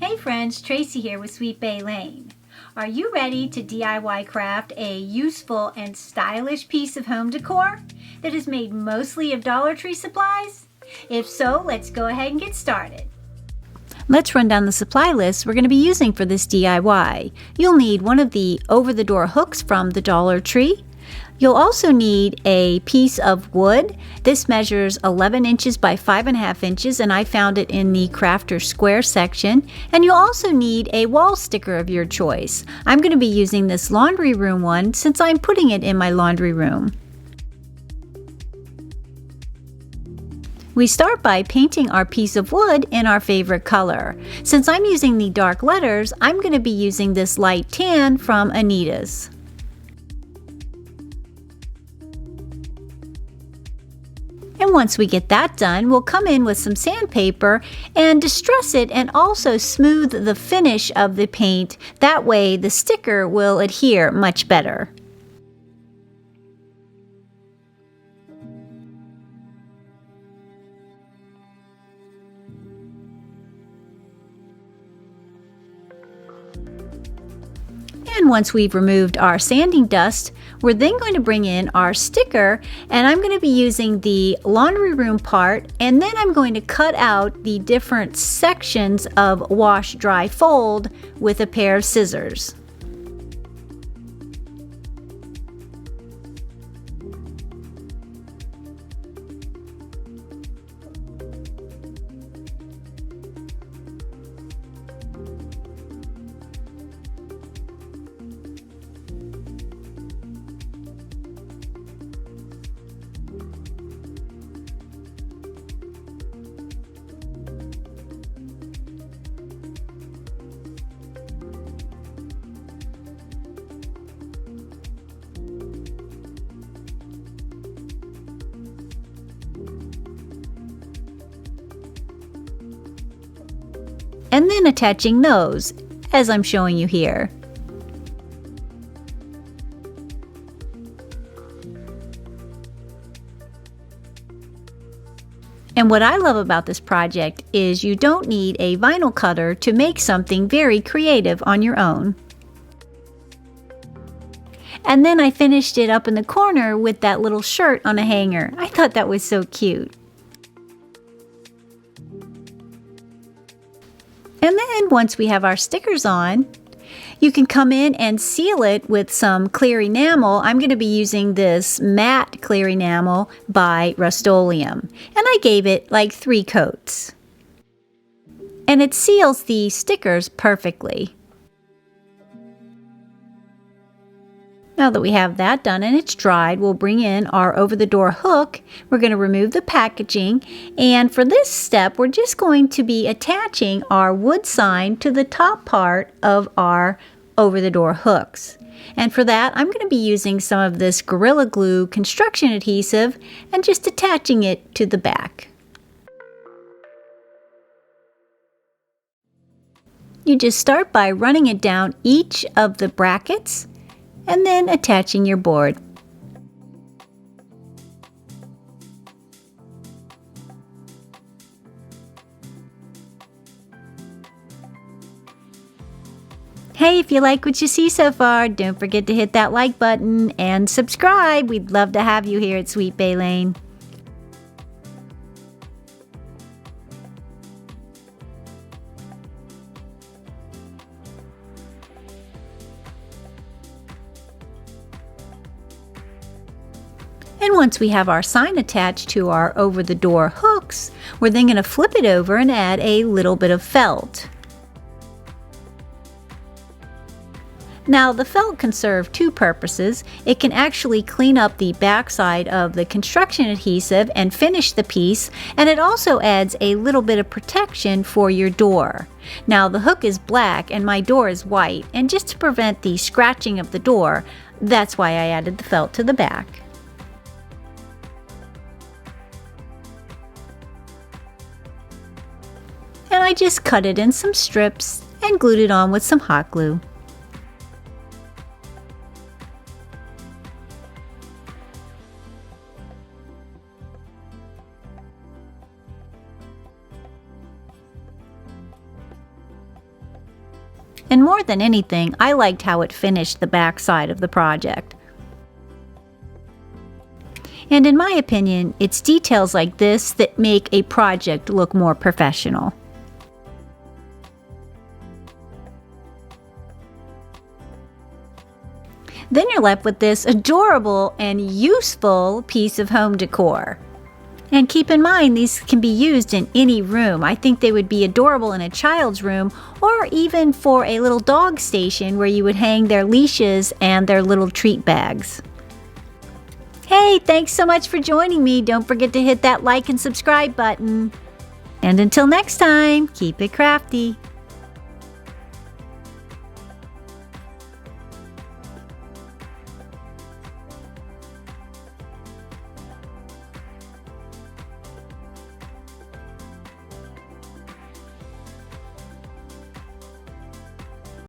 Hey friends, Tracy here with Sweet Bay Lane. Are you ready to DIY craft a useful and stylish piece of home decor that is made mostly of Dollar Tree supplies? If so, let's go ahead and get started. Let's run down the supply list we're going to be using for this DIY. You'll need one of the over-the-door hooks from the Dollar Tree. You'll also need a piece of wood. This measures 11 inches by 5.5 inches, and I found it in the Crafter Square section. And you'll also need a wall sticker of your choice. I'm going to be using this laundry room one since I'm putting it in my laundry room. We start by painting our piece of wood in our favorite color. Since I'm using the dark letters, I'm going to be using this light tan from Anita's. And once we get that done, we'll come in with some sandpaper and distress it and also smooth the finish of the paint. That way the sticker will adhere much better. And once we've removed our sanding dust, we're then going to bring in our sticker, and I'm going to be using the laundry room part, and then I'm going to cut out the different sections of wash, dry, fold with a pair of scissors. And then attaching those, as I'm showing you here. And what I love about this project is you don't need a vinyl cutter to make something very creative on your own. And then I finished it up in the corner with that little shirt on a hanger. I thought that was so cute. And then once we have our stickers on, you can come in and seal it with some clear enamel. I'm going to be using this matte clear enamel by Rust-Oleum. And I gave it like 3 coats. And it seals the stickers perfectly. Now that we have that done and it's dried, we'll bring in our over-the-door hook. We're going to remove the packaging, and for this step, we're just going to be attaching our wood sign to the top part of our over-the-door hooks. And for that, I'm going to be using some of this Gorilla Glue construction adhesive and just attaching it to the back. You just start by running it down each of the brackets and then attaching your board. Hey, if you like what you see so far, don't forget to hit that like button and subscribe. We'd love to have you here at Sweet Bay Lane. And once we have our sign attached to our over-the-door hooks, we're then going to flip it over and add a little bit of felt. Now, the felt can serve 2 purposes. It can actually clean up the backside of the construction adhesive and finish the piece, and it also adds a little bit of protection for your door. Now, the hook is black and my door is white, and just to prevent the scratching of the door, that's why I added the felt to the back. And I just cut it in some strips and glued it on with some hot glue. And more than anything, I liked how it finished the back side of the project. And in my opinion, it's details like this that make a project look more professional. Then you're left with this adorable and useful piece of home decor. And keep in mind, these can be used in any room. I think they would be adorable in a child's room, or even for a little dog station where you would hang their leashes and their little treat bags. Hey, thanks so much for joining me. Don't forget to hit that like and subscribe button. And until next time, keep it crafty.